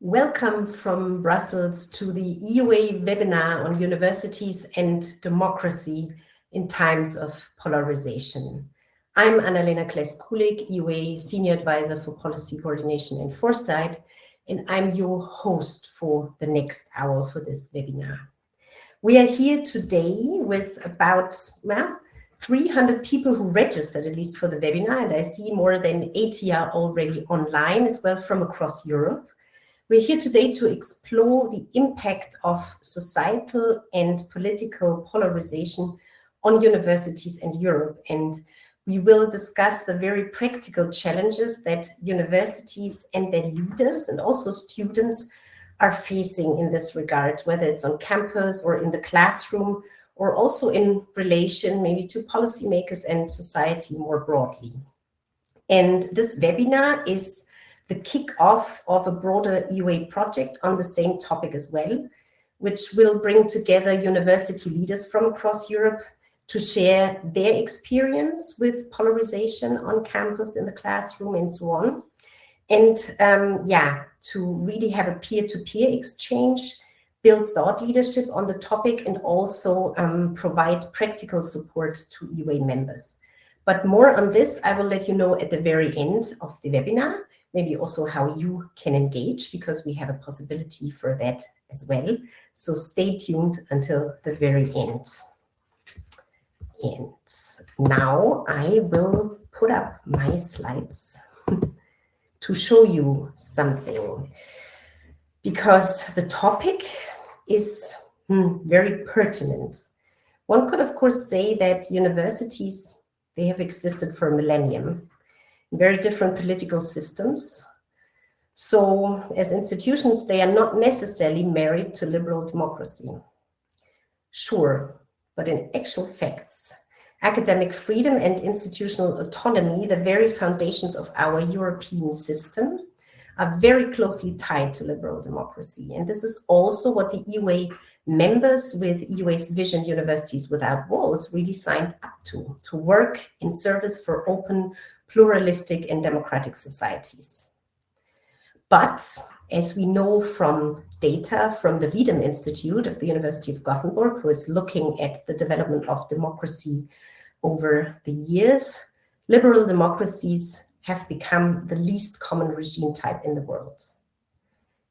Welcome from Brussels to the EUA webinar on universities and democracy in times of polarization. I'm Annalena Klees-Kulik, EUA Senior Advisor for Policy Coordination and Foresight, and I'm your host for the next hour for this webinar. We are here today with about 300 people who registered, at least for the webinar, and I see more than 80 are already online as well from across Europe. We're here today to explore the impact of societal and political polarization on universities and Europe, and we will discuss the very practical challenges that universities and their leaders and also students are facing in this regard, whether it's on campus or in the classroom, or also in relation maybe to policymakers and society more broadly. And this webinar is the kick-off of a broader EUA project on the same topic as well, which will bring together university leaders from across Europe to share their experience with polarization on campus, in the classroom, and so on. And to really have a peer-to-peer exchange, build thought leadership on the topic, and also provide practical support to EUA members. But more on this, I will let you know at the very end of the webinar, maybe also how you can engage, because we have a possibility for that as well. So stay tuned until the very end. And now I will put up my slides to show you something, because the topic is very pertinent. One could, of course, say that universities, they have existed for a millennium, very different political systems. So as institutions, they are not necessarily married to liberal democracy. Sure, but in actual facts, academic freedom and institutional autonomy, the very foundations of our European system, are very closely tied to liberal democracy. And this is also what the EUA members with EUA's vision Universities Without Walls really signed up to work in service for open, pluralistic and democratic societies. But as we know from data from the Wiedemann Institute of the University of Gothenburg, who is looking at the development of democracy over the years, liberal democracies have become the least common regime type in the world.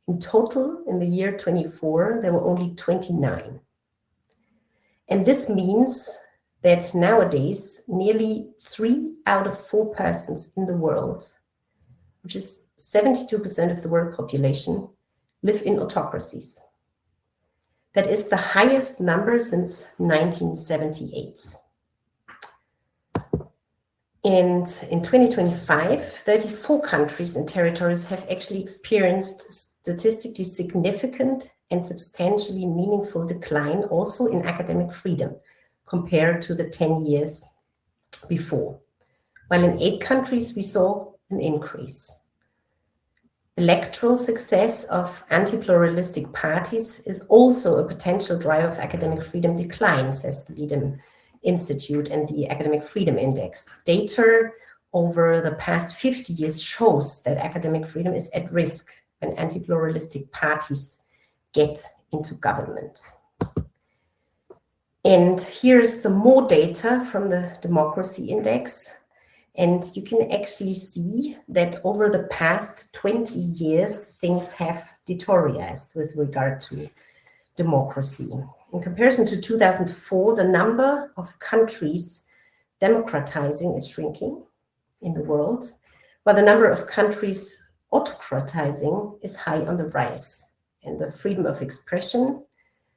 In total, in the year 24, there were only 29. And this means that nowadays, nearly 3 out of 4 persons in the world, which is 72% of the world population, live in autocracies. That is the highest number since 1978. And in 2025, 34 countries and territories have actually experienced statistically significant and substantially meaningful decline also in academic freedom compared to the 10 years before. While in 8 countries, we saw an increase. Electoral success of anti-pluralistic parties is also a potential driver of academic freedom decline, says the Wiedemann Institute and the Academic Freedom Index. Data over the past 50 years shows that academic freedom is at risk when anti-pluralistic parties get into government. And here's some more data from the Democracy Index. And you can actually see that over the past 20 years, things have deteriorated with regard to democracy. In comparison to 2004, the number of countries democratizing is shrinking in the world, while the number of countries autocratizing is high on the rise. And the freedom of expression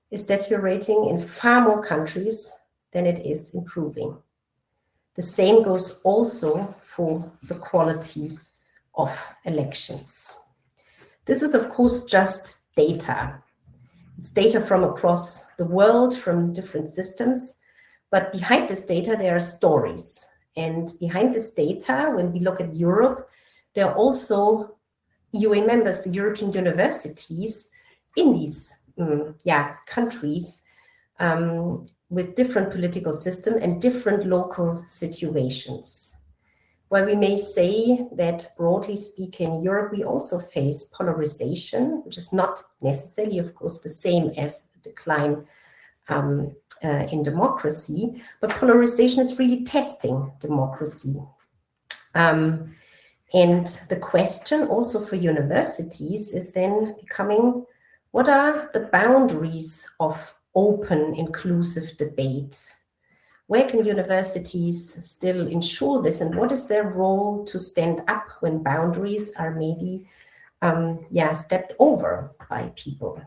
is deteriorating in far more countries than it is improving. The same goes also for the quality of elections. This is, of course, just data. It's data from across the world, from different systems. But behind this data, there are stories. And behind this data, when we look at Europe, there are also EUA members, the European universities in these countries with different political systems and different local situations. Where we may say that, broadly speaking, in Europe, we also face polarization, which is not necessarily, of course, the same as a decline in democracy, but polarization is really testing democracy. And the question also for universities is then becoming, what are the boundaries of open, inclusive debate? Where can universities still ensure this, and what is their role to stand up when boundaries are maybe stepped over by people?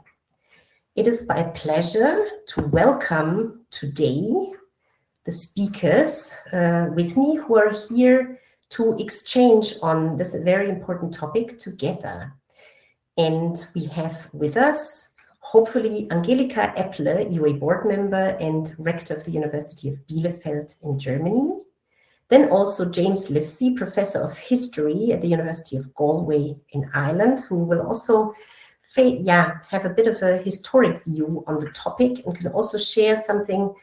It is my pleasure to welcome today the speakers with me who are here to exchange on this very important topic together. And we have with us, hopefully, Angelika Epple, EUA board member and rector of the University of Bielefeld in Germany. Then also James Livesey, professor of history at the University of Galway in Ireland, who will also have a bit of a historic view on the topic and can also share something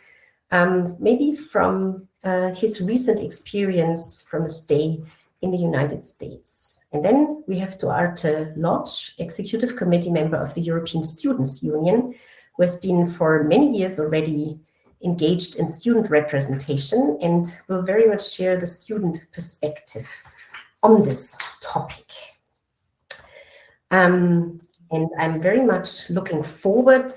maybe from his recent experience from a stay in the United States. And then we have Duarte Lodge, Executive Committee member of the European Students' Union, who has been for many years already engaged in student representation and will very much share the student perspective on this topic. And I'm very much looking forward.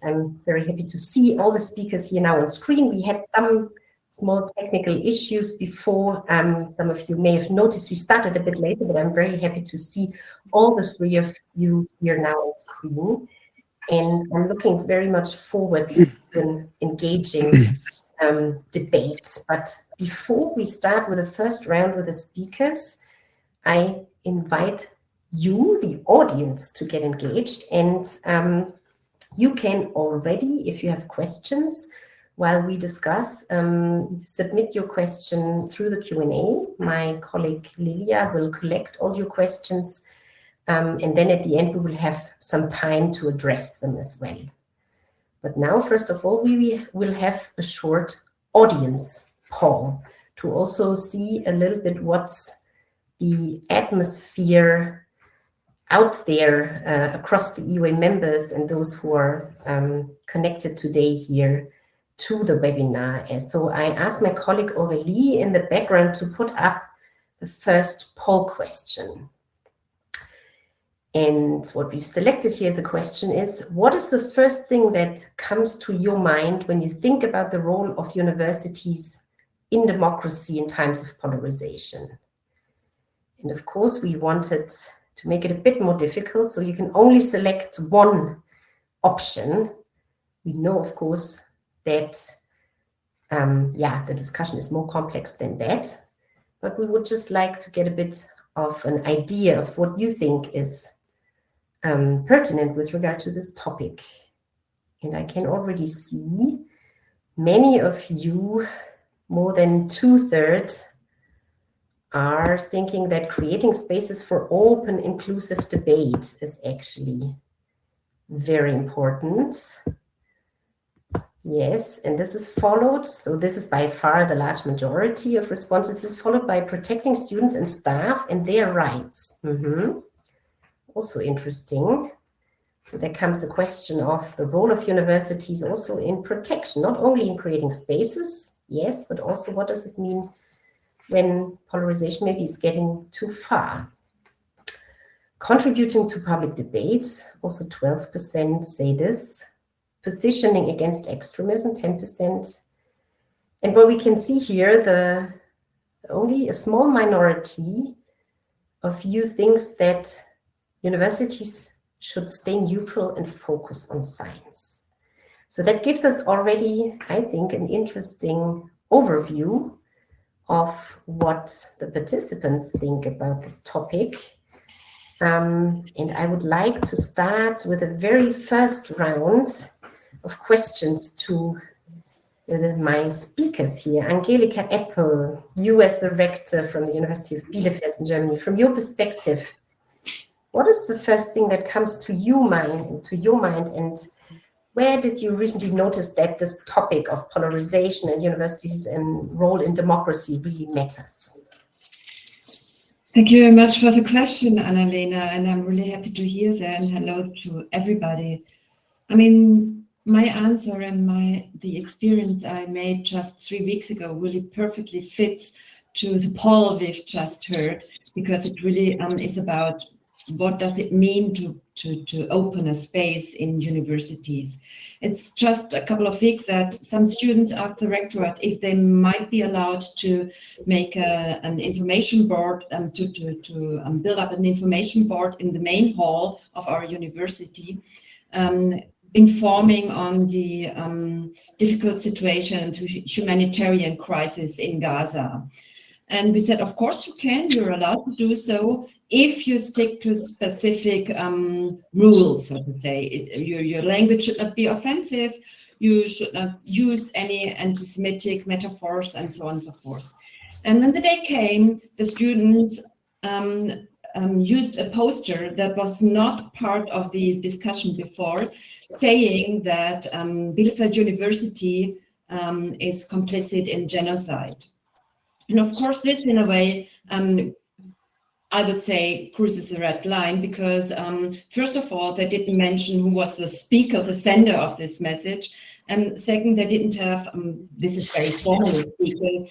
I'm very happy to see all the speakers here now on screen. We had some small technical issues before. Some of you may have noticed we started a bit later, but I'm very happy to see all the three of you here now on screen. And I'm looking very much forward to an engaging debate. But before we start with the first round with the speakers, I invite you, the audience, to get engaged. And you can already, if you have questions, while we discuss, submit your question through the Q&A. My colleague Lilia will collect all your questions, and then at the end we will have some time to address them as well. But now, first of all, we will have a short audience poll to also see a little bit what's the atmosphere out there across the EUA members and those who are connected today here to the webinar. And so I asked my colleague Aurélie in the background to put up the first poll question. And what we've selected here as a question is, what is the first thing that comes to your mind when you think about the role of universities in democracy in times of polarization? And of course, we wanted to make it a bit more difficult, so you can only select one option. We know, of course, that the discussion is more complex than that, but we would just like to get a bit of an idea of what you think is pertinent with regard to this topic. And I can already see many of you, more than 2/3, are thinking that creating spaces for open, inclusive debate is actually very important. Yes, and this is followed, so this is by far the large majority of responses, is followed by protecting students and staff and their rights. Also interesting. So there comes the question of the role of universities also in protection, not only in creating spaces, yes, but also what does it mean when polarization maybe is getting too far. Contributing to public debates, also 12% say this. Positioning against extremism, 10%. And what we can see here, only a small minority of you thinks that universities should stay neutral and focus on science. So that gives us already, I think, an interesting overview of what the participants think about this topic. And I would like to start with a very first round of questions to my speakers here. Angelika Eppel, US Director from the University of Bielefeld in Germany. From your perspective, what is the first thing that comes to your mind, and where did you recently notice that this topic of polarization and universities and role in democracy really matters? Thank you very much for the question, Annalena, and I'm really happy to hear that, and hello to everybody. I mean, my answer and the experience I made just 3 weeks ago really perfectly fits to the poll we've just heard, because it really is about what does it mean to open a space in universities. It's just a couple of weeks that some students asked the rectorate if they might be allowed to make an information board, to build up an information board in the main hall of our university, informing on the difficult situation and humanitarian crisis in Gaza. And we said, of course you can, you're allowed to do so, if you stick to specific rules, so to say. Your language should not be offensive, you should not use any anti-Semitic metaphors, and so on and so forth. And when the day came, the students used a poster that was not part of the discussion before, saying that Bielefeld University is complicit in genocide. And of course, this in a way, I would say, cruises the red line, because first of all, they didn't mention who was the speaker, the sender of this message. And second, they didn't have, this is very formally speaking,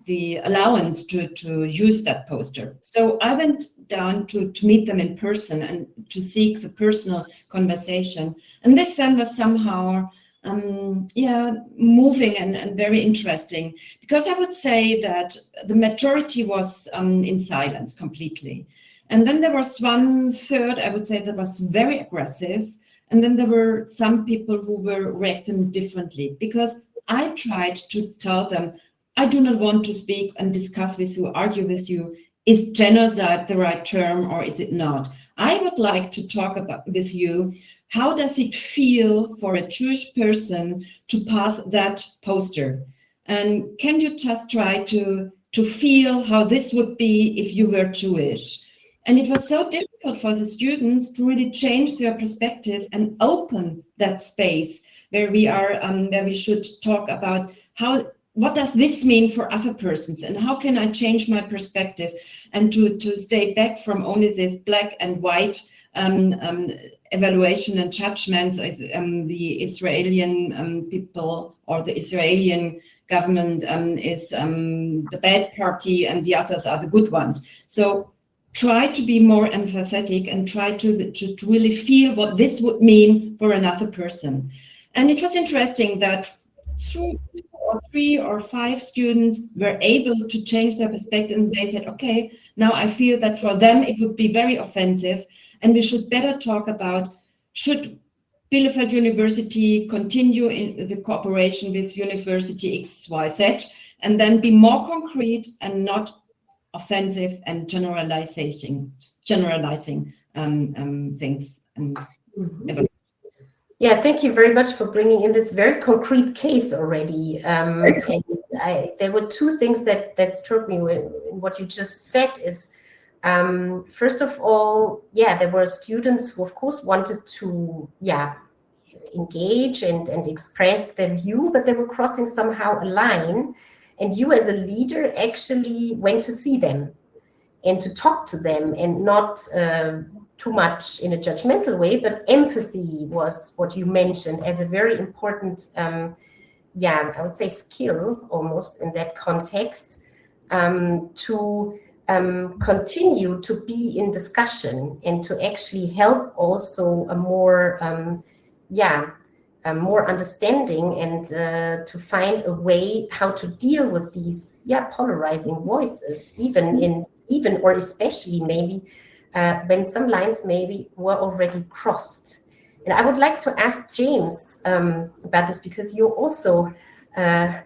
the allowance to use that poster. So I went down to meet them in person and to seek the personal conversation. And this then was somehow moving and very interesting, because I would say that the majority was in silence completely. And then there was 1/3, I would say, that was very aggressive. And then there were some people who were reacting differently, because I tried to tell them, I do not want to speak and discuss with you, argue with you, is genocide the right term or is it not? I would like to talk about with you, how does it feel for a Jewish person to pass that poster? And can you just try to feel how this would be if you were Jewish? And it was so difficult for the students to really change their perspective and open that space where we should talk about what does this mean for other persons, and how can I change my perspective, and to stay back from only this black and white evaluation and judgments of the Israeli people, or the Israeli government is the bad party and the others are the good ones. So try to be more empathetic and try to really feel what this would mean for another person. And it was interesting that 3 or 5 students were able to change their perspective, and they said, okay, now I feel that for them it would be very offensive, and we should better talk about, should Bielefeld University continue in the cooperation with University XYZ, and then be more concrete and not offensive and generalizing things. Yeah, thank you very much for bringing in this very concrete case already. And there were 2 things that struck me in what you just said is, first of all, there were students who, of course, wanted to, engage and express their view, but they were crossing somehow a line. And you as a leader actually went to see them and to talk to them, and not too much in a judgmental way, but empathy was what you mentioned as a very important I would say skill almost in that context, to continue to be in discussion and to actually help also a more more understanding and to find a way how to deal with these polarizing voices, even or especially maybe when some lines maybe were already crossed. And I would like to ask James about this, because you're also a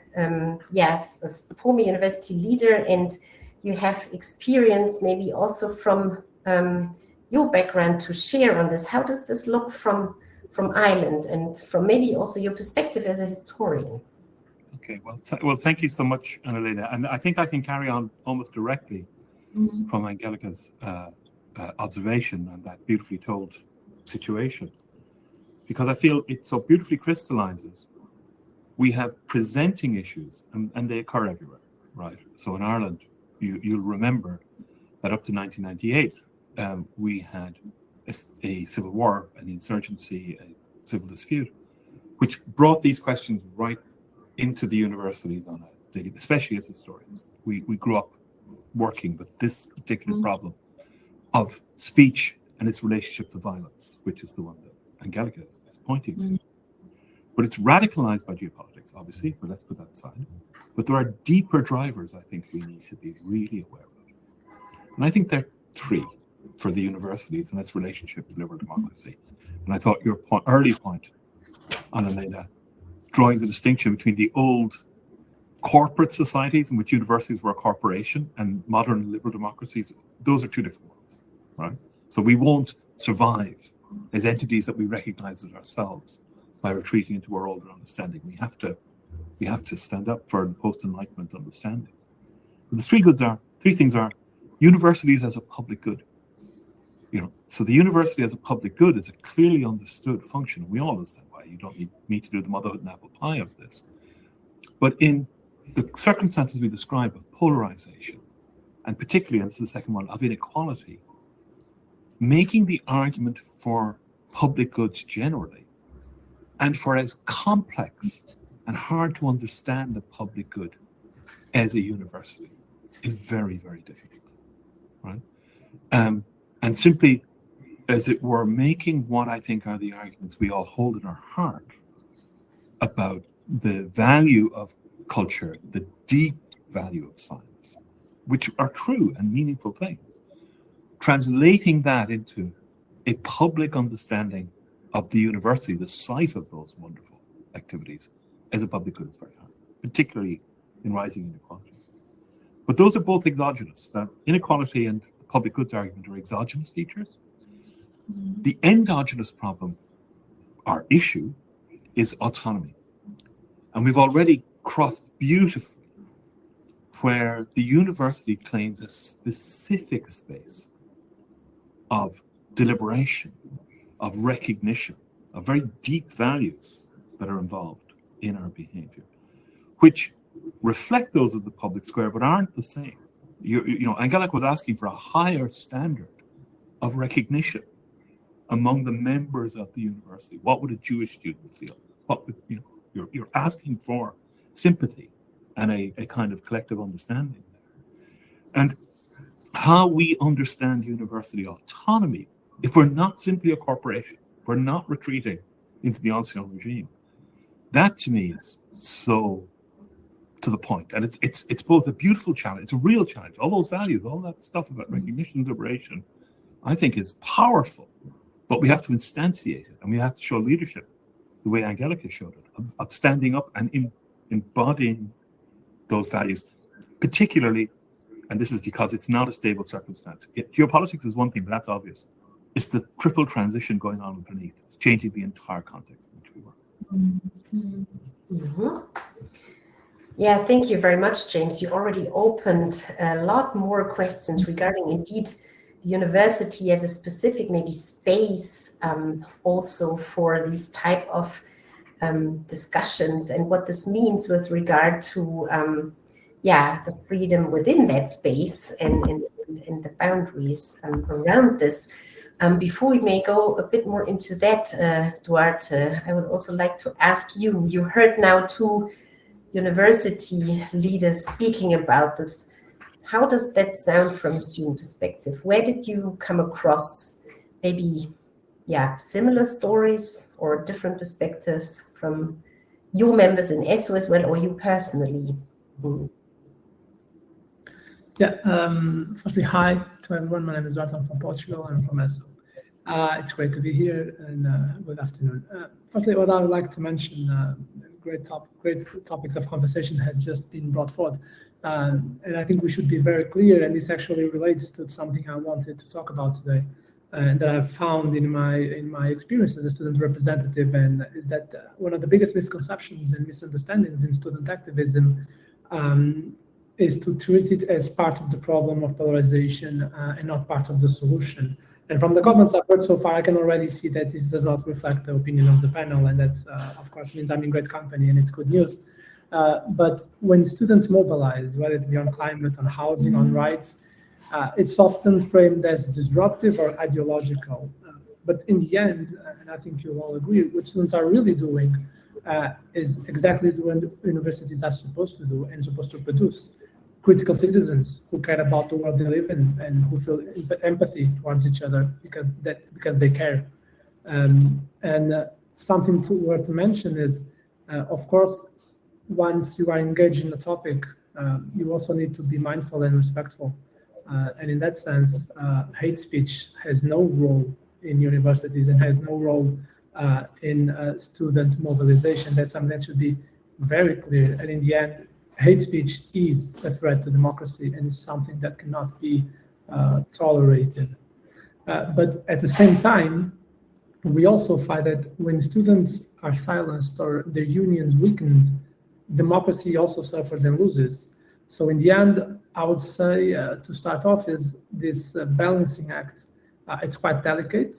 former university leader, and you have experience maybe also from your background to share on this. How does this look from Ireland, and from maybe also your perspective as a historian? Okay, well, thank you so much, Annalena. And I think I can carry on almost directly from Angelica's observation and that beautifully told situation, because I feel it so beautifully crystallizes. We have presenting issues, and they occur everywhere, right? So in Ireland, you'll remember that up to 1998, we had a civil war, an insurgency, a civil dispute, which brought these questions right into the universities on a daily, especially as historians. We grew up working with this particular problem of speech and its relationship to violence, which is the one that Angelica is pointing to. But it's radicalized by geopolitics, obviously, but let's put that aside. But there are deeper drivers I think we need to be really aware of. And I think there are three for the universities and its relationship to liberal democracy. And I thought your early point, Annalena, drawing the distinction between the old corporate societies in which universities were a corporation and modern liberal democracies, those are two different ones, right? So we won't survive as entities that we recognize as ourselves by retreating into our older understanding. We have to stand up for the post-Enlightenment understandings. But the three things are universities as a public good. So the university as a public good is a clearly understood function. We all understand why. You don't need me to do the motherhood and apple pie of this. But in the circumstances we describe of polarization, and particularly, and this is the second one, of inequality, making the argument for public goods generally, and for as complex and hard to understand a public good as a university, is very, very difficult, right? And simply, as it were, making what I think are the arguments we all hold in our heart about the value of culture, the deep value of science, which are true and meaningful things, translating that into a public understanding of the university, the site of those wonderful activities, as a public good is very hard, particularly in rising inequality. But those are both exogenous. That inequality and the public goods argument are exogenous features. The endogenous problem, our issue, is autonomy. And we've already crossed beautifully where the university claims a specific space of deliberation, of recognition, of very deep values that are involved in our behavior, which reflect those of the public square, but aren't the same. Angelica was asking for a higher standard of recognition among the members of the university. What would a Jewish student feel? What would, you're asking for sympathy and a kind of collective understanding there. And how we understand university autonomy, if we're not simply a corporation, we're not retreating into the ancien regime, that to me is so to the point. And it's both a beautiful challenge, it's a real challenge. All those values, all that stuff about recognition and liberation, I think is powerful, but we have to instantiate it, and we have to show leadership the way Angelica showed it, of standing up and embodying those values, particularly, and this is because it's not a stable circumstance. Geopolitics is one thing, but that's obvious. It's the triple transition going on underneath. It's changing the entire context in which we work. Yeah, thank you very much, James. You already opened a lot more questions regarding, indeed, the university as a specific maybe space also for these type of discussions, and what this means with regard to the freedom within that space and the boundaries around this. Before we may go a bit more into that, Duarte, I would also like to ask you, you heard now two university leaders speaking about this. How does that sound from a student perspective? Where did you come across maybe, similar stories or different perspectives from your members in ESO as well, or you personally? Firstly, hi to everyone. My name is Duarte. I'm from Portugal. I'm from ESO. It's great to be here, and good afternoon. Firstly, what I would like to mention, great topics of conversation had just been brought forward. And I think we should be very clear, and this actually relates to something I wanted to talk about today, and that I've found in my experience as a student representative, and is that one of the biggest misconceptions and misunderstandings in student activism is to treat it as part of the problem of polarization and not part of the solution. And from the comments I've heard so far, I can already see that this does not reflect the opinion of the panel, and that's, of course, means I'm in great company and it's good news. But when students mobilize, whether it be on climate, on housing, on rights, it's often framed as disruptive or ideological. But in the end, and I think you'll all agree, what students are really doing is exactly what universities are supposed to do and supposed to produce. Critical citizens who care about the world they live in and who feel empathy towards each other because they care. And something worth to mention is, of course, once you are engaged in a topic, you also need to be mindful and respectful. And in that sense, hate speech has no role in universities and has no role in student mobilization. That's something that should be very clear. And in the end, hate speech is a threat to democracy and is something that cannot be tolerated. But at the same time, we also find that when students are silenced or their unions weakened, democracy also suffers and loses. So in the end, I would say to start off is this balancing act. It's quite delicate.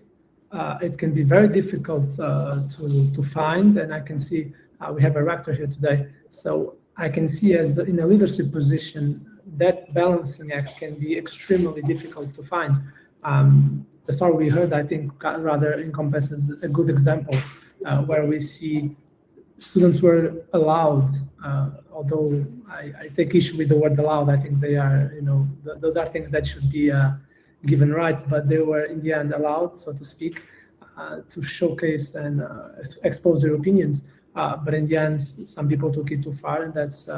It can be very difficult to find, and I can see we have a rector here today. So I can see as in a leadership position, that balancing act can be extremely difficult to find. The story we heard, I think, rather encompasses a good example where we see students were allowed, although I take issue with the word allowed. I think they are, those are things that should be given rights, but they were in the end allowed, so to speak, to showcase and expose their opinions. But in the end, some people took it too far, and that's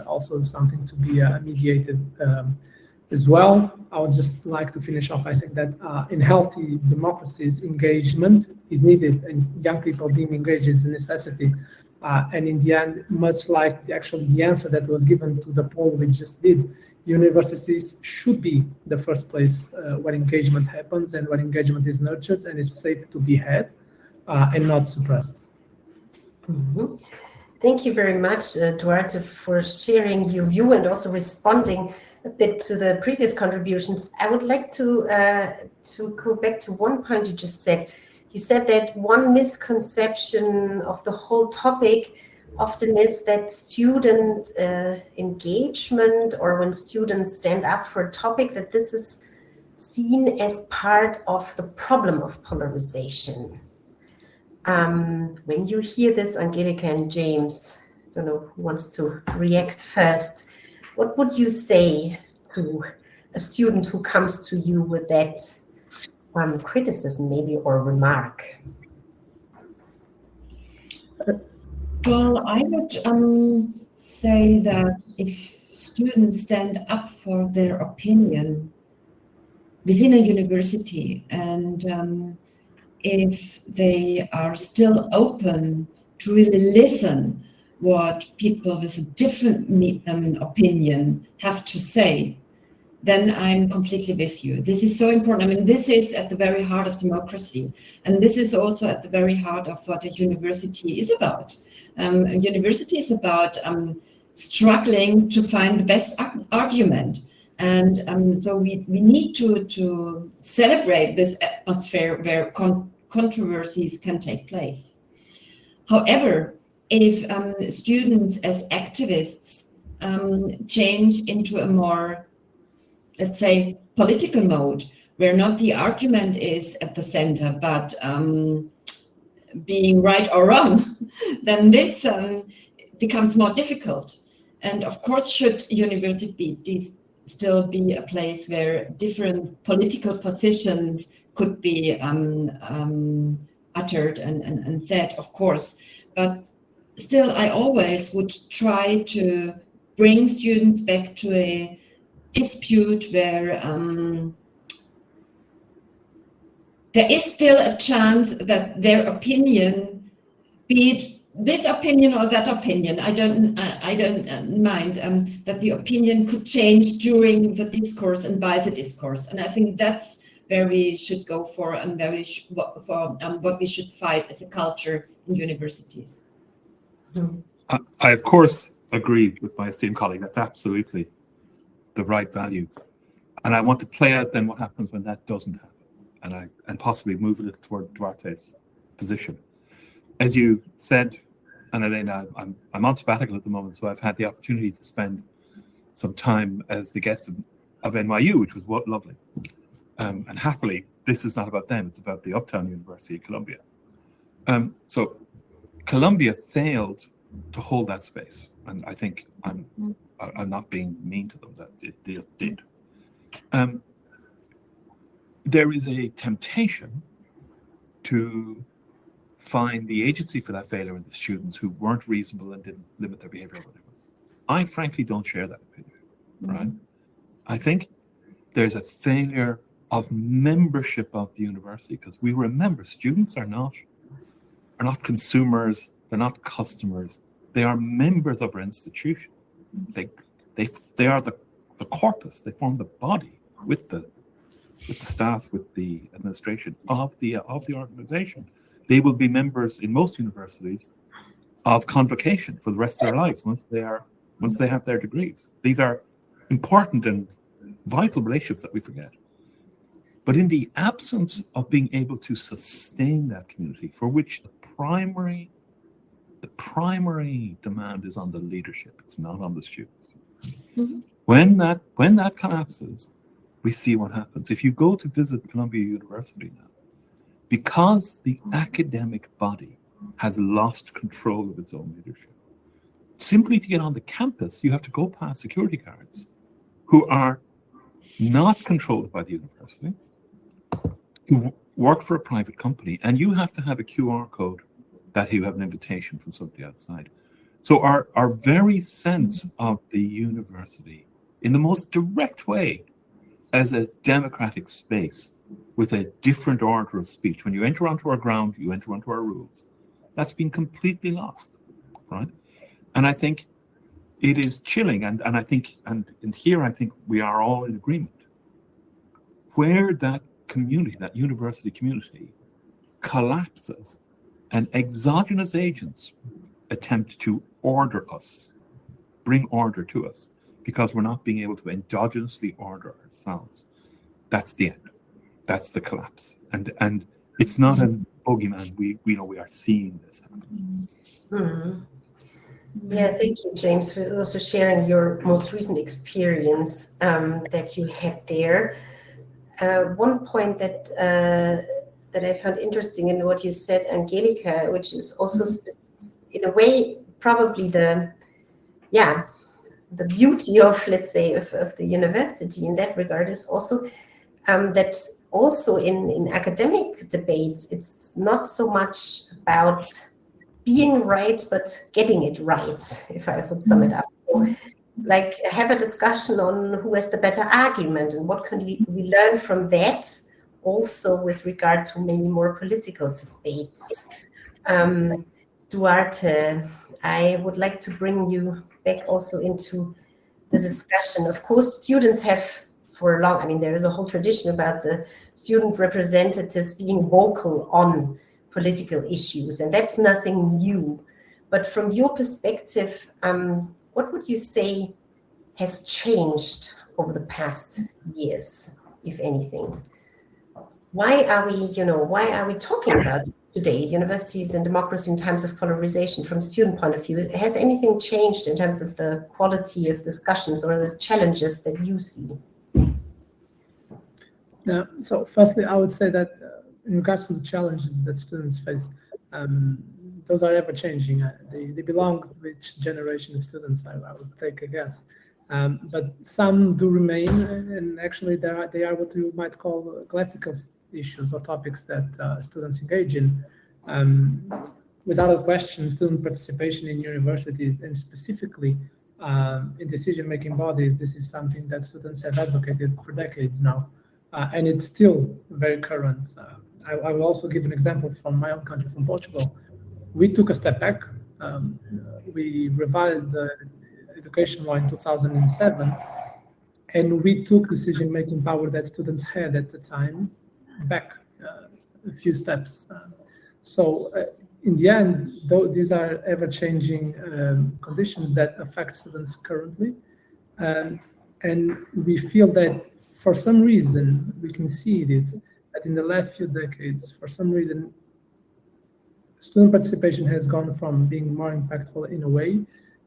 also something to be mediated as well. I would just like to finish off by saying that in healthy democracies, engagement is needed, and young people being engaged is a necessity. And in the end, much like the answer that was given to the poll we just did, universities should be the first place where engagement happens and where engagement is nurtured and is safe to be had and not suppressed. Mm-hmm. Thank you very much, Duarte, for sharing your view and also responding a bit to the previous contributions. I would like to go back to one point you just said. You said that one misconception of the whole topic often is that student engagement, or when students stand up for a topic, that this is seen as part of the problem of polarization. When you hear this, Angelika and James, I don't know who wants to react first. What would you say to a student who comes to you with that criticism, maybe, or remark? Well, I would say that if students stand up for their opinion within a university, and if they are still open to really listen what people with a different opinion have to say, then I'm completely with you. This is so important. I mean, this is at the very heart of democracy. And this is also at the very heart of what a university is about. A university is about struggling to find the best argument. And so we need to celebrate this atmosphere where controversies can take place. However, if students as activists change into a more, let's say, political mode, where not the argument is at the center, but being right or wrong, then this becomes more difficult. And of course, should university still be a place where different political positions could be uttered and said, of course. But still, I always would try to bring students back to a dispute where there is still a chance that their opinion, be it this opinion or that opinion, I don't mind, that the opinion could change during the discourse and by the discourse. And I think that's where we should go for, and what we should fight as a culture in universities. I of course agree with my esteemed colleague. That's absolutely the right value. And I want to play out then what happens when that doesn't happen, and possibly move a little toward Duarte's position. As you said, Anna-Lena, I'm on sabbatical at the moment, so I've had the opportunity to spend some time as the guest of NYU, which was lovely. And happily, this is not about them, it's about the Uptown University of Columbia. So Columbia failed to hold that space, and I think I'm not being mean to them, that it did. There is a temptation to find the agency for that failure in the students who weren't reasonable and didn't limit their behavior or whatever. I frankly don't share that opinion, right? I think there's a failure of membership of the university, because we remember students are not consumers, they're not customers, they are members of our institution. They are the corpus, they form the body with the staff, with the administration of the organization. They will be members in most universities of convocation for the rest of their lives once they have their degrees. These are important and vital relationships that we forget. But in the absence of being able to sustain that community, for which the primary demand is on the leadership, it's not on the students. Mm-hmm. When that collapses, we see what happens. If you go to visit Columbia University now, because the academic body has lost control of its own leadership, simply to get on the campus, you have to go past security guards who are not controlled by the university, who work for a private company, and you have to have a QR code that you have an invitation from somebody outside. So our very sense of the university, in the most direct way, as a democratic space with a different order of speech. When you enter onto our ground, you enter onto our rules. That's been completely lost, right? And I think it is chilling, and here I think we are all in agreement. Where that community, that university community, collapses and exogenous agents attempt to order us, bring order to us, because we're not being able to endogenously order ourselves, that's the end. That's the collapse. And it's not a bogeyman. We know we are seeing this happen. Mm-hmm. Yeah, thank you, James, for also sharing your most recent experience that you had there. One point that I found interesting in what you said, Angelika, which is also in a way probably the beauty of, let's say, of the university in that regard is also that also in academic debates, it's not so much about being right, but getting it right, if I would sum it up. So, like, have a discussion on who has the better argument and what can we learn from that, also with regard to maybe more political debates. Duarte, I would like to bring you back also into the discussion. Of course, students have for long, there is a whole tradition about the student representatives being vocal on political issues, and that's nothing new. But from your perspective, what would you say has changed over the past years, if anything? Why are we talking about today universities and democracy in times of polarization from student point of view? Has anything changed in terms of the quality of discussions or the challenges that you see? Yeah. So firstly, I would say that in regards to the challenges that students face, those are ever changing. They belong to which generation of students, I would take a guess. But some do remain, and actually they are what you might call classical issues or topics that students engage in. Without a question, student participation in universities, and specifically in decision-making bodies, this is something that students have advocated for decades now, and it's still very current. I will also give an example from my own country, from Portugal. We took a step back. We revised the education law in 2007, and we took decision-making power that students had at the time back a few steps. So in the end, though, these are ever-changing conditions that affect students currently, and we feel that for some reason, we can see this, that in the last few decades, for some reason, student participation has gone from being more impactful in a way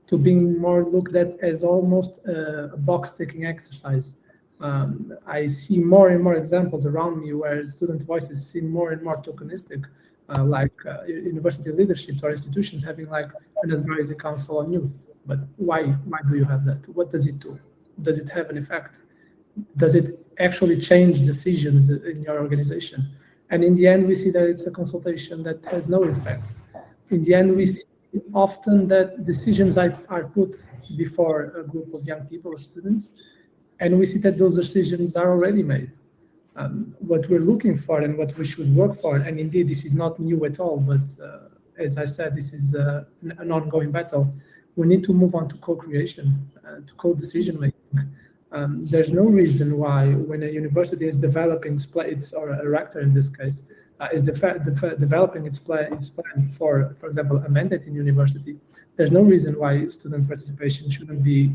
to being more looked at as almost a box-ticking exercise. I see more and more examples around me where student voices seem more and more tokenistic, like university leaderships or institutions having like an advisory council on youth. But why do you have that? What does it do? Does it have an effect? Does it actually change decisions in your organization? And in the end, we see that it's a consultation that has no effect. In the end, we see often that decisions are put before a group of young people, students, and we see that those decisions are already made. What we're looking for and what we should work for, and indeed this is not new at all, but as I said, this is an ongoing battle. We need to move on to co-creation, to co-decision making. There's no reason why when a university is developing its, or a rector in this case, is developing its plan for example, a mandate in university, there's no reason why student participation shouldn't be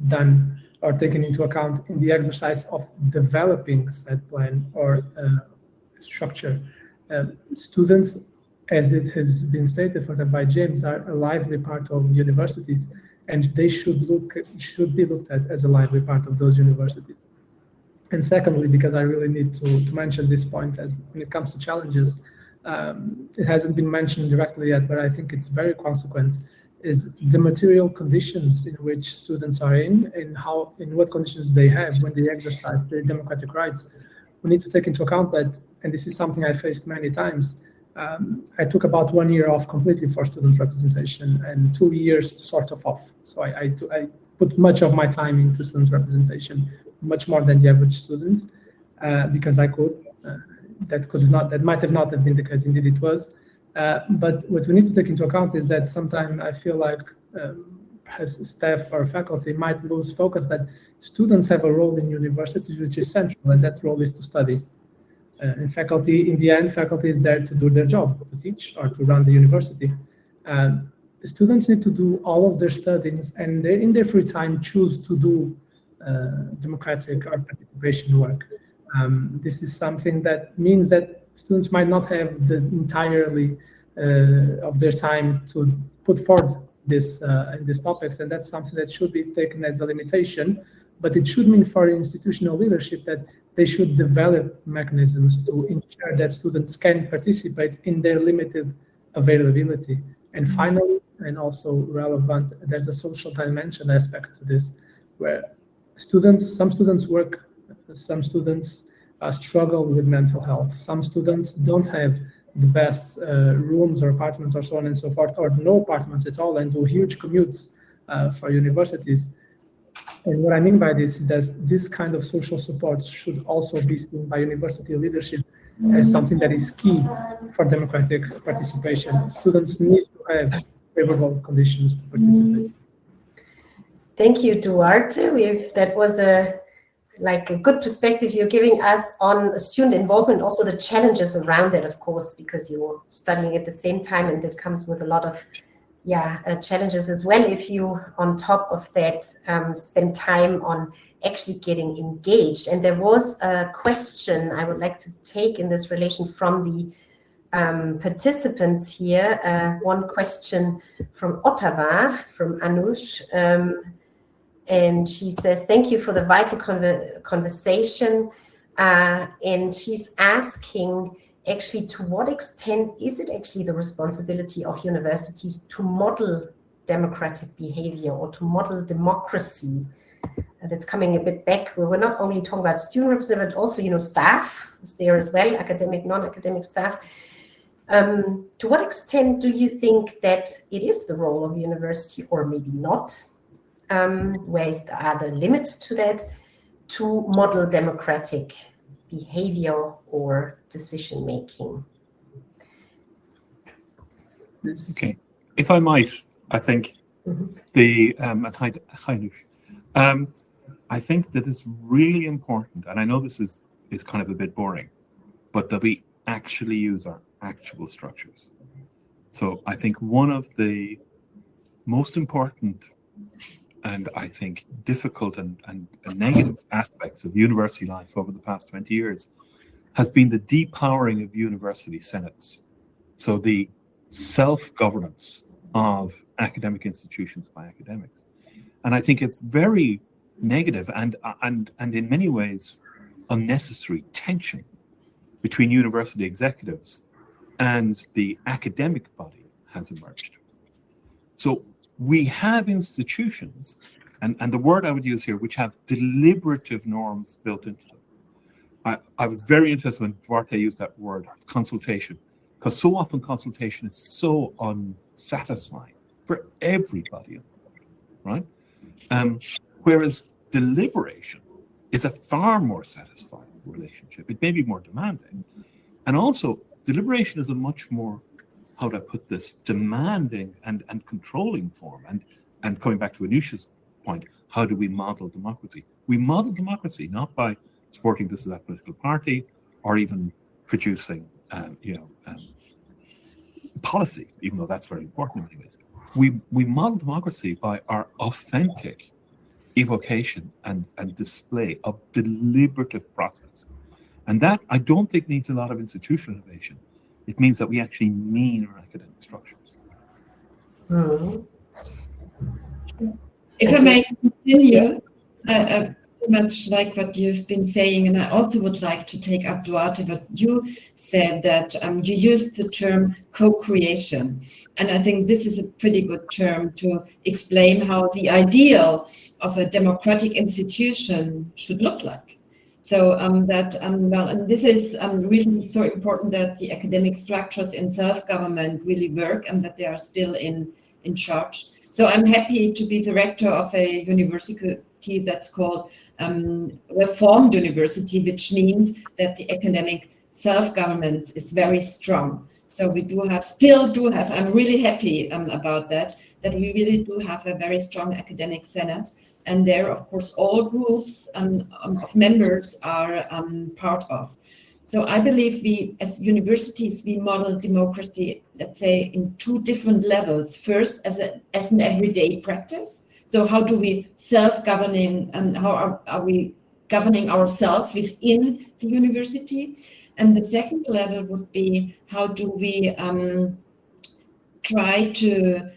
done or taken into account in the exercise of developing said plan or structure. Students, as it has been stated, for example, by James, are a lively part of universities, and they should be looked at as a lively part of those universities. And secondly, because I really need to mention this point, as when it comes to challenges, it hasn't been mentioned directly yet, but I think it's very consequent, is the material conditions in which students are in what conditions they have when they exercise their democratic rights. We need to take into account that, and this is something I faced many times. I took about 1 year off completely for student representation and 2 years sort of off. So I put much of my time into student representation, much more than the average student, because I could. That might have not have been the case. Indeed, it was. But what we need to take into account is that sometimes I feel like perhaps staff or faculty might lose focus that students have a role in universities which is central, and that role is to study. And faculty, in the end, faculty is there to do their job, to teach or to run the university. The students need to do all of their studies, and they, in their free time, choose to do democratic or participation work. This is something that means that students might not have the entirely of their time to put forward this in these topics, and that's something that should be taken as a limitation. But it should mean for institutional leadership that they should develop mechanisms to ensure that students can participate in their limited availability. And finally, and also relevant, there's a social dimension aspect to this, where some students work, some students struggle with mental health, some students don't have the best rooms or apartments or so on and so forth, or no apartments at all, and do huge commutes for universities. And what I mean by this is that this kind of social support should also be seen by university leadership as something that is key for democratic participation. Students need to have favorable conditions to participate. Thank you, Duarte. That was a good perspective you're giving us on student involvement, also the challenges around it, of course, because you're studying at the same time, and that comes with a lot of challenges as well if you, on top of that, spend time on actually getting engaged. And there was a question I would like to take in this relation from the participants here. One question from Ottawa, from Anush, and she says, thank you for the vital conversation. and she's asking, actually, to what extent is it actually the responsibility of universities to model democratic behavior or to model democracy? That's coming a bit back. We're not only talking about student representatives, but also, staff is there as well, academic, non-academic staff. To what extent do you think that it is the role of university, or maybe not? Where are the limits to that, to model democratic behavior or decision making? Okay, if I might, I think I think that it's really important, and I know this is kind of a bit boring, but that we actually use our actual structures. So I think one of the most important and I think difficult and negative aspects of university life over the past 20 years has been the depowering of university senates. So the self-governance of academic institutions by academics. And I think it's very negative and in many ways unnecessary tension between university executives and the academic body has emerged. So we have institutions, and the word I would use here, which have deliberative norms built into them. I was very interested when Duarte used that word, consultation, because so often consultation is so unsatisfying for everybody involved, right? Whereas deliberation is a far more satisfying relationship. It may be more demanding. And also, deliberation is a much more, how do I put this, demanding and controlling form. And coming back to Anusha's point, how do we model democracy? We model democracy not by supporting this as that political party or even producing, policy, even though that's very important in many ways. We model democracy by our authentic evocation and display of deliberative process. And that, I don't think, needs a lot of institutional innovation. It means that we actually mean our academic structures. Mm-hmm. If I may continue, much like what you've been saying, and I also would like to take up, Duarte, what you said, that you used the term co-creation. And I think this is a pretty good term to explain how the ideal of a democratic institution should look like. So and this is really so important, that the academic structures in self-government really work and that they are still in charge. So I'm happy to be director of a university that's called Reformed University, which means that the academic self-governance is very strong. So we still do have, I'm really happy about that we really do have a very strong academic senate. And there, of course, all groups of members are part of. So I believe we, as universities, we model democracy, let's say, in two different levels. First, as an everyday practice. So how do we self-governing, and how are we governing ourselves within the university? And the second level would be, how do we try to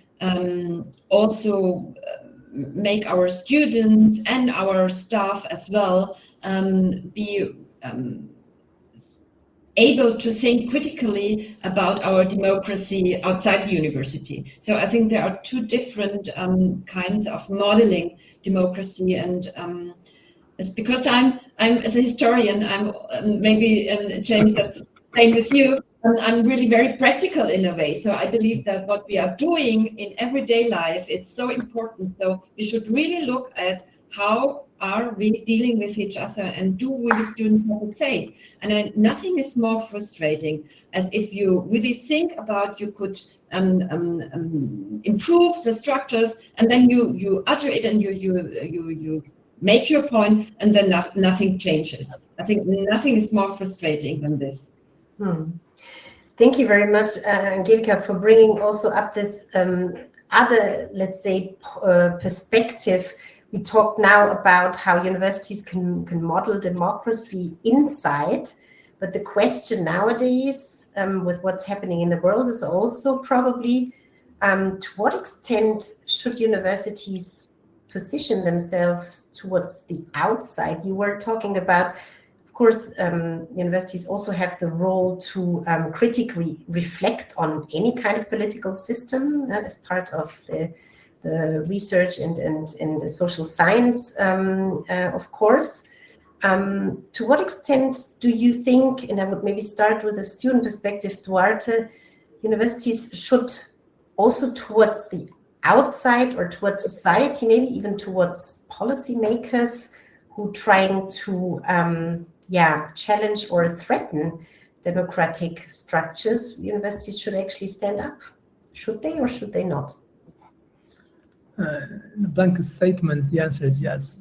also make our students and our staff as well be able to think critically about our democracy outside the university. So I think there are two different kinds of modeling democracy, and it's because I'm as a historian, I'm maybe James, that's same with you. I'm really very practical in a way. So I believe that what we are doing in everyday life, it's so important. So we should really look at how are we dealing with each other, and do we the students have a say? And nothing is more frustrating as if you really think about you could improve the structures, and then you utter it and you make your point, and then nothing changes. I think nothing is more frustrating than this. Thank you very much, Angelika, for bringing also up this other, let's say, perspective. We talked now about how universities can model democracy inside, but the question nowadays, with what's happening in the world, is also probably to what extent should universities position themselves towards the outside? You were talking about, of course, universities also have the role to critically reflect on any kind of political system as part of the research and the social science, of course. To what extent do you think, and I would maybe start with a student perspective, Duarte, universities should also towards the outside or towards society, maybe even towards policymakers who trying to challenge or threaten democratic structures, universities should actually stand up? Should they or should they not? In a blanket statement, the answer is yes.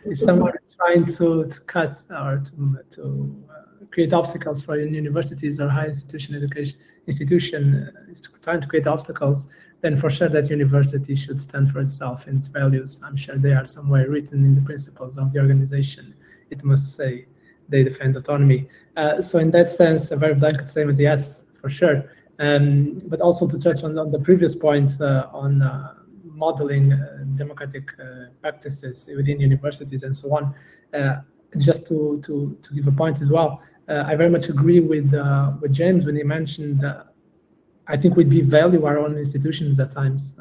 If someone is trying to cut or to create obstacles for universities or higher institution is trying to create obstacles, then for sure that university should stand for itself and its values. I'm sure they are somewhere written in the principles of the organization. It must say they defend autonomy. So in that sense, a very blanket statement, yes, for sure. But also to touch on the previous point on modeling democratic practices within universities and so on. Just to give a point as well, I very much agree with James when he mentioned I think we devalue our own institutions at times.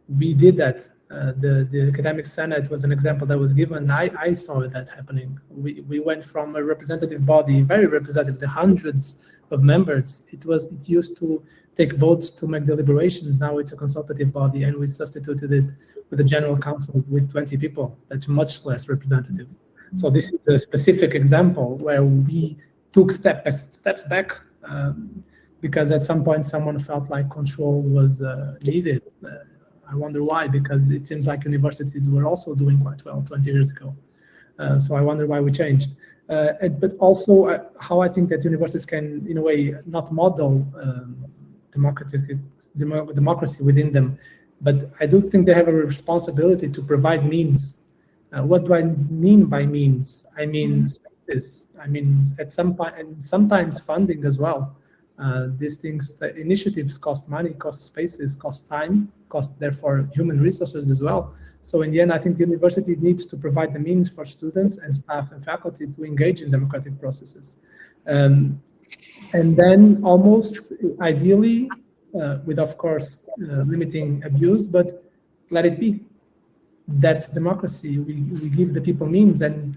We did that. The academic senate was an example that was given. I saw that happening. We went from a representative body, very representative, the hundreds of members. It used to take votes to make deliberations. Now it's a consultative body, and we substituted it with a general council with 20 people. That's much less representative. So this is a specific example where we took steps back because at some point someone felt like control was needed. I wonder why, because it seems like universities were also doing quite well 20 years ago. So I wonder why we changed. But also how I think that universities can, in a way, not model democracy within them, but I do think they have a responsibility to provide means. What do I mean by means? I mean spaces. I mean at some point, and sometimes funding as well. These things, the initiatives cost money, cost spaces, cost time, cost therefore human resources as well. So in the end, I think the university needs to provide the means for students and staff and faculty to engage in democratic processes. And then almost ideally, with of course limiting abuse, but let it be. That's democracy. We give the people means, and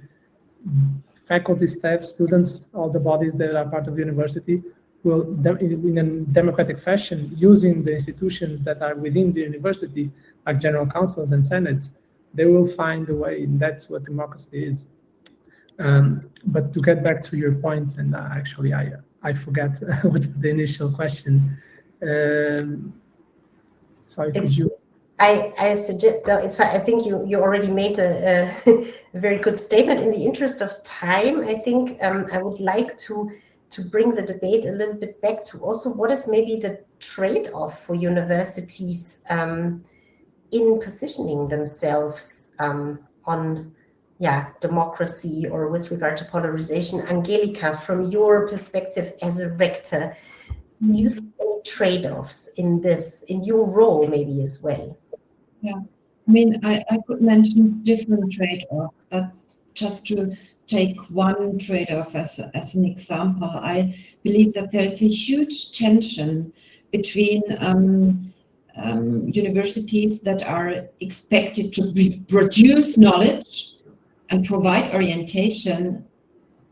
faculty, staff, students, all the bodies that are part of the university will, in a democratic fashion, using the institutions that are within the university, like general councils and senates, they will find a way, and that's what democracy is. But to get back to your point, and actually I forgot what was the initial question. Sorry, could you? I suggest, no, it's fine. I think you already made a very good statement. In the interest of time, I think I would like to bring the debate a little bit back to also what is maybe the trade-off for universities in positioning themselves on democracy or with regard to polarization. Angelika, from your perspective as a rector, you see any trade-offs in this, in your role maybe as well? Yeah, I mean, I could mention different trade-offs, but just to take one trade-off as an example, I believe that there is a huge tension between universities that are expected to produce knowledge and provide orientation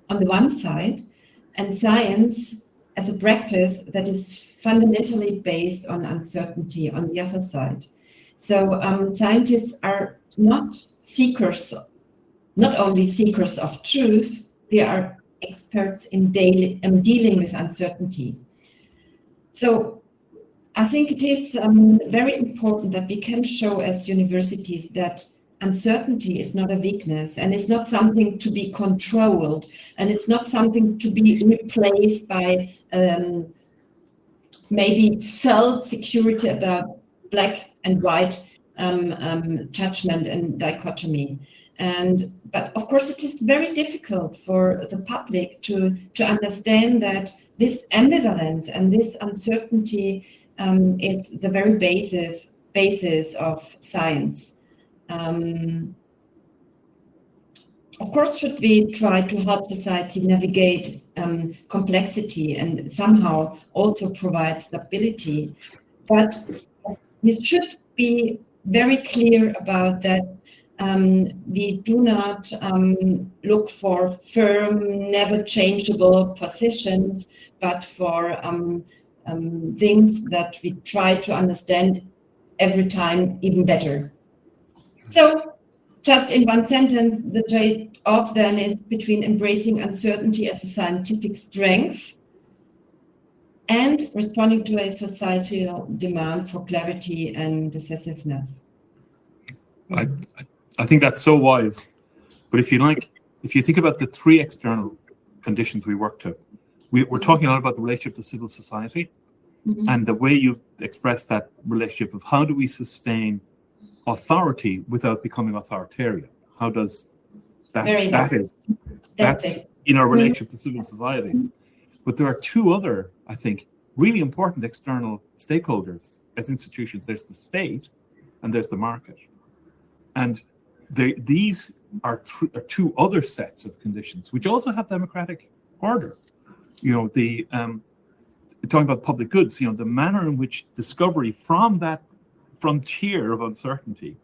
on the one side, and science as a practice that is fundamentally based on uncertainty on the other side. So scientists are not only seekers of truth, they are experts in dealing with uncertainty. So I think it is very important that we can show as universities that uncertainty is not a weakness, and it's not something to be controlled, and it's not something to be replaced by maybe felt security about black and white judgment and dichotomy. But of course it is very difficult for the public to understand that this ambivalence and this uncertainty is the very basis of science. of course, should we try to help society navigate complexity and somehow also provide stability. But we should be very clear about that. We do not look for firm, never changeable positions, but for things that we try to understand every time even better. So, just in one sentence, the trade-off then is between embracing uncertainty as a scientific strength and responding to a societal demand for clarity and decisiveness. I think that's so wise. But if you think about the three external conditions we work to, we're talking a lot about the relationship to civil society, and the way you've expressed that relationship of how do we sustain authority without becoming authoritarian? How does that, that's in our relationship to civil society. But there are two other, I think, really important external stakeholders as institutions. There's the state and there's the market. And these are two other sets of conditions, which also have democratic order. Talking about public goods, the manner in which discovery from that frontier of uncertainty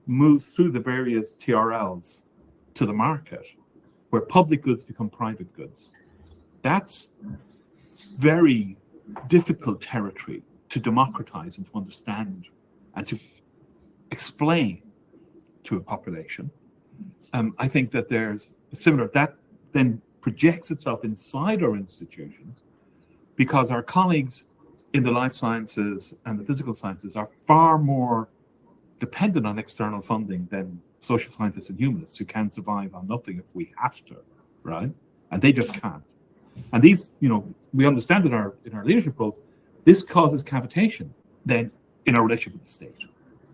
moves through the various TRLs to the market, where public goods become private goods. That's very difficult territory to democratize and to understand and to explain to a population. I think that there's a similar, that then projects itself inside our institutions, because our colleagues in the life sciences and the physical sciences are far more dependent on external funding than social scientists and humanists, who can survive on nothing if we have to, right? And they just can't. And these, we understand in our leadership roles, this causes cavitation then in our relationship with the state,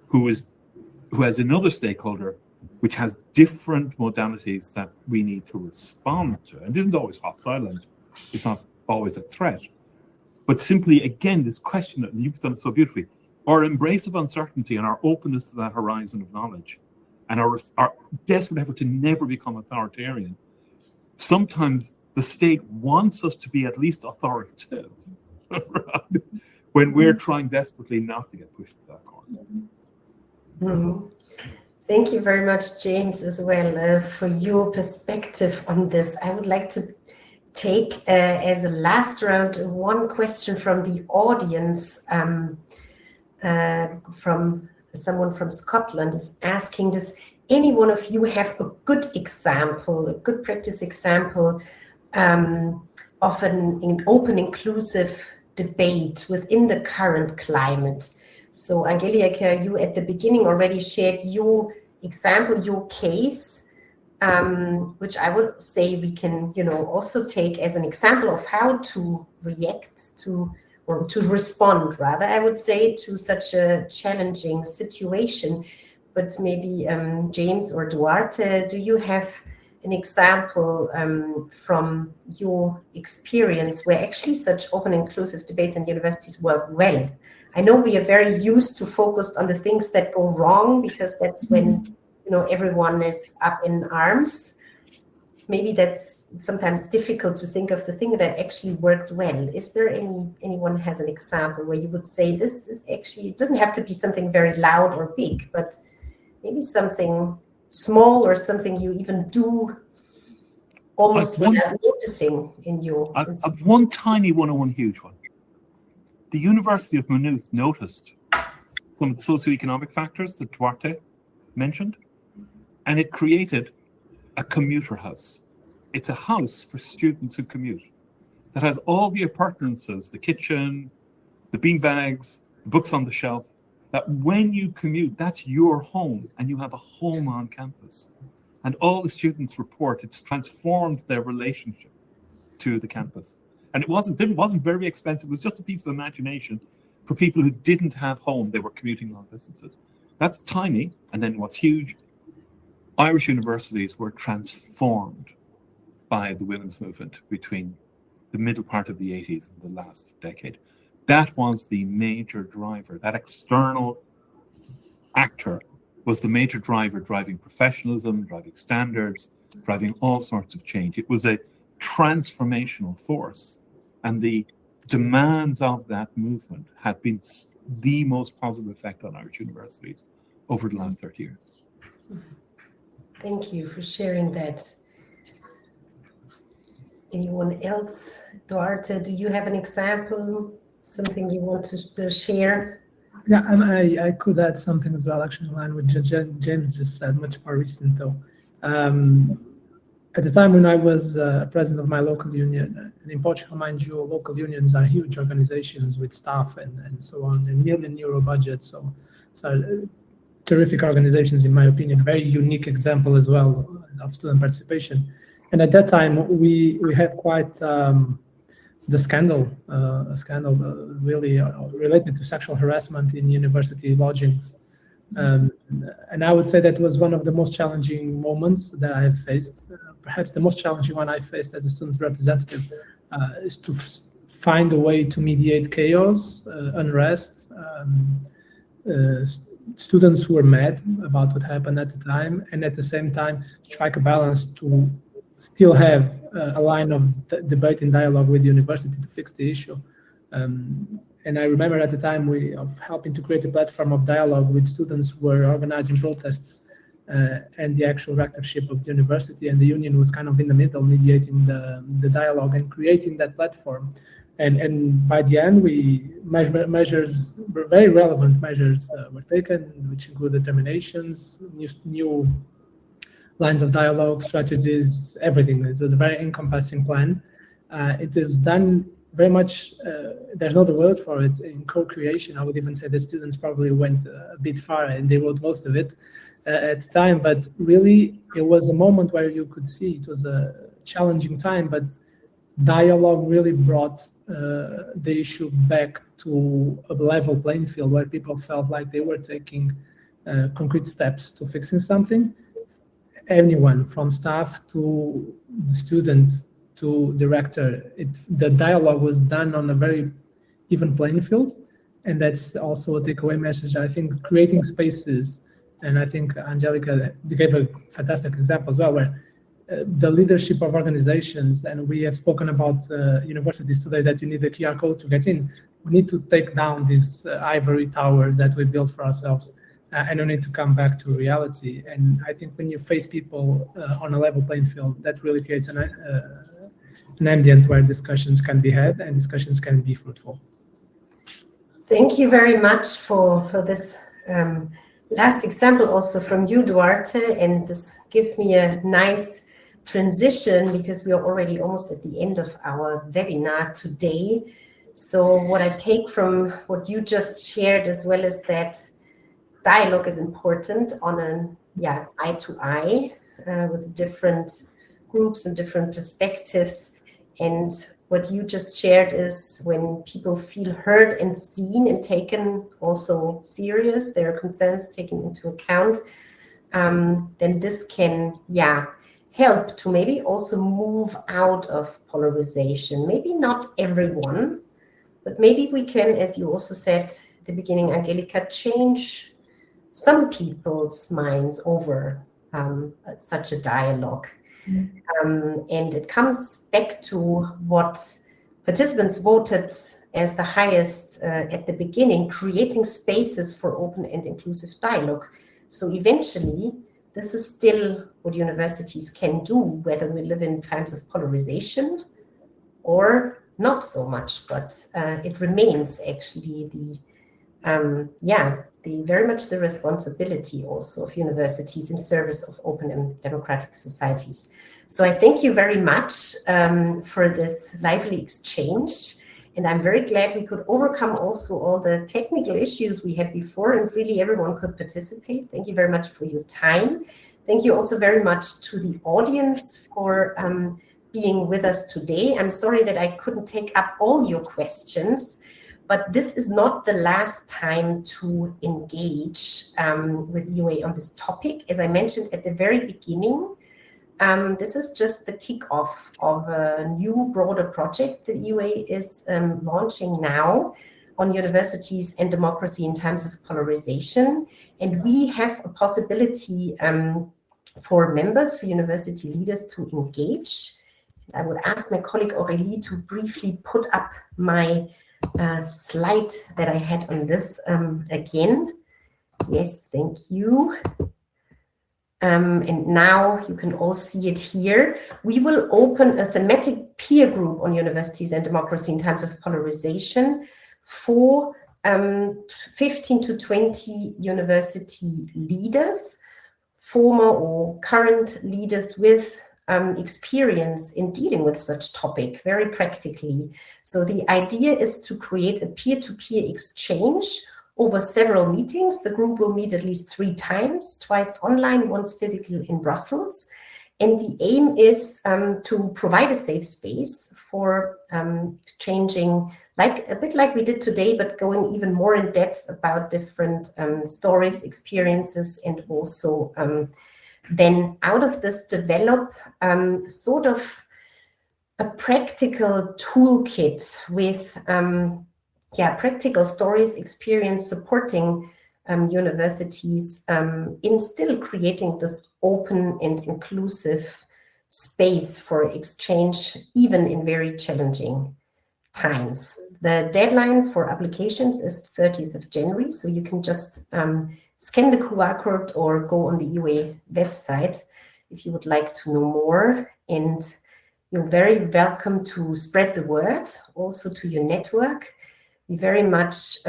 who has another stakeholder which has different modalities that we need to respond to. And isn't always hostile, and it's not always a threat. But simply, again, this question that you've done so beautifully, our embrace of uncertainty and our openness to that horizon of knowledge, and our desperate effort to never become authoritarian. Sometimes the state wants us to be at least authoritative, right? When we're trying desperately not to get pushed to that corner. Mm-hmm. Thank you very much, James, as well, for your perspective on this. I would like to take as a last round one question from the audience, from someone from Scotland is asking, does any one of you have a good example, a good practice example of an open, inclusive debate within the current climate? So Angelika, you at the beginning already shared your example, your case, which I would say we can, also take as an example of how to react to, or to respond, rather, I would say, to such a challenging situation. But maybe James or Duarte, do you have an example from your experience where actually such open, inclusive debates in universities work well? I know we are very used to focus on the things that go wrong, because that's when everyone is up in arms. Maybe that's sometimes difficult to think of the thing that actually worked well. Is there anyone has an example where you would say this is actually, it doesn't have to be something very loud or big, but maybe something small or something you even do almost without noticing in your... I've one tiny one and one huge one. The University of Maynooth noticed some of the socioeconomic factors that Duarte mentioned, and it created a commuter house. It's a house for students who commute that has all the appurtenances, the kitchen, the beanbags, the books on the shelf, that when you commute, that's your home, and you have a home on campus. And all the students report it's transformed their relationship to the campus. And it wasn't very expensive. It was just a piece of imagination for people who didn't have home. They were commuting long distances. That's tiny. And then what's huge, Irish universities were transformed by the women's movement between the middle part of the 80s and the last decade. That was the major driver. That external actor was the major driver, driving professionalism, driving standards, driving all sorts of change. It was a transformational force, and the demands of that movement have been the most positive effect on Irish universities over the last 30 years. Thank you for sharing that. Anyone else? Duarte, do you have an example, something you want to still share? Yeah, and I could add something as well, actually, in line with James just said, much more recent though. At the time when I was president of my local union, and in Portugal, mind you, local unions are huge organizations with staff and so on, and €1 million budgets. So terrific organizations, in my opinion, very unique example as well of student participation. And at that time, we had quite a scandal really related to sexual harassment in university lodgings. And I would say that was one of the most challenging moments that I have faced. Perhaps the most challenging one I faced as a student representative is to find a way to mediate chaos, unrest, students who were mad about what happened at the time, and at the same time strike a balance to still have a line of debate and dialogue with the university to fix the issue. And I remember at the time of helping to create a platform of dialogue with students who were organizing protests and the actual rectorship of the university, and the union was kind of in the middle, mediating the dialogue and creating that platform. And by the end, measures, very relevant measures were taken, which included terminations, new lines of dialogue, strategies, everything. It was a very encompassing plan. It was done very much, there's no other word for it, in co-creation. I would even say the students probably went a bit far and they wrote most of it at the time, but really it was a moment where you could see it was a challenging time, but dialogue really brought the issue back to a level playing field where people felt like they were taking concrete steps to fixing something. Anyone from staff to the students to director, the dialogue was done on a very even playing field, and that's also a takeaway message. I think creating spaces, and I think Angelica gave a fantastic example as well, where the leadership of organizations, and we have spoken about universities today that you need a QR code to get in. We need to take down these ivory towers that we built for ourselves, and we need to come back to reality. And I think when you face people on a level playing field, that really creates an ambient where discussions can be had and discussions can be fruitful. Thank you very much for this last example also from you, Duarte, and this gives me a nice transition because we are already almost at the end of our webinar today. So what I take from what you just shared as well is that dialogue is important on an eye to eye with different groups and different perspectives. And what you just shared is when people feel heard and seen and taken also serious, their concerns taken into account, then this can help to maybe also move out of polarization. Maybe not everyone, but maybe we can, as you also said at the beginning, Angelica, change some people's minds over such a dialogue. And it comes back to what participants voted as the highest at the beginning, creating spaces for open and inclusive dialogue. So eventually, this is still what universities can do, whether we live in times of polarization or not so much, but it remains actually very much the responsibility also of universities in service of open and democratic societies. So I thank you very much for this lively exchange. And I'm very glad we could overcome also all the technical issues we had before and really everyone could participate. Thank you very much for your time. Thank you also very much to the audience for being with us today. I'm sorry that I couldn't take up all your questions, but this is not the last time to engage with UA on this topic. As I mentioned at the very beginning, this is just the kickoff of a new broader project that UA is launching now on universities and democracy in times of polarization. And we have a possibility for members, for university leaders to engage. I would ask my colleague Aurélie to briefly put up my slide that I had on this again. Yes, thank you. And now you can all see it here. We will open a thematic peer group on universities and democracy in times of polarization for 15 to 20 university leaders, former or current leaders with experience in dealing with such topic very practically. So the idea is to create a peer-to-peer exchange over several meetings. The group will meet at least 3 times, twice online, once physically in Brussels. And the aim is to provide a safe space for exchanging, like a bit like we did today, but going even more in depth about different stories, experiences, and also then out of this develop sort of a practical toolkit with practical stories, experience supporting universities in still creating this open and inclusive space for exchange, even in very challenging times. The deadline for applications is 30th of January, so you can just scan the QR code or go on the EUA website if you would like to know more. And you're very welcome to spread the word also to your network. We very much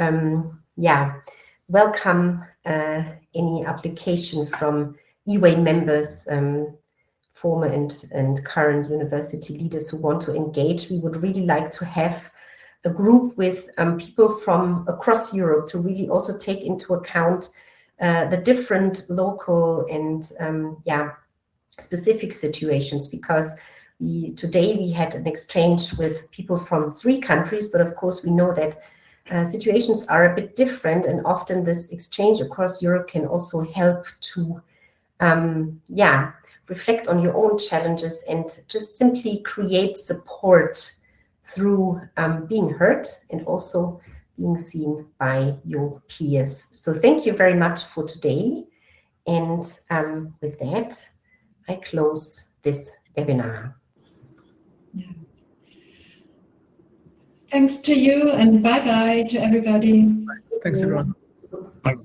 welcome any application from EUA members, former and current university leaders who want to engage. We would really like to have a group with people from across Europe to really also take into account the different local and specific situations, because today we had an exchange with people from 3 countries, but of course we know that situations are a bit different, and often this exchange across Europe can also help to reflect on your own challenges and just simply create support through being heard and also being seen by your peers. So thank you very much for today. And with that, I close this webinar. Yeah. Thanks to you, and bye-bye to everybody. Thanks, everyone. Bye.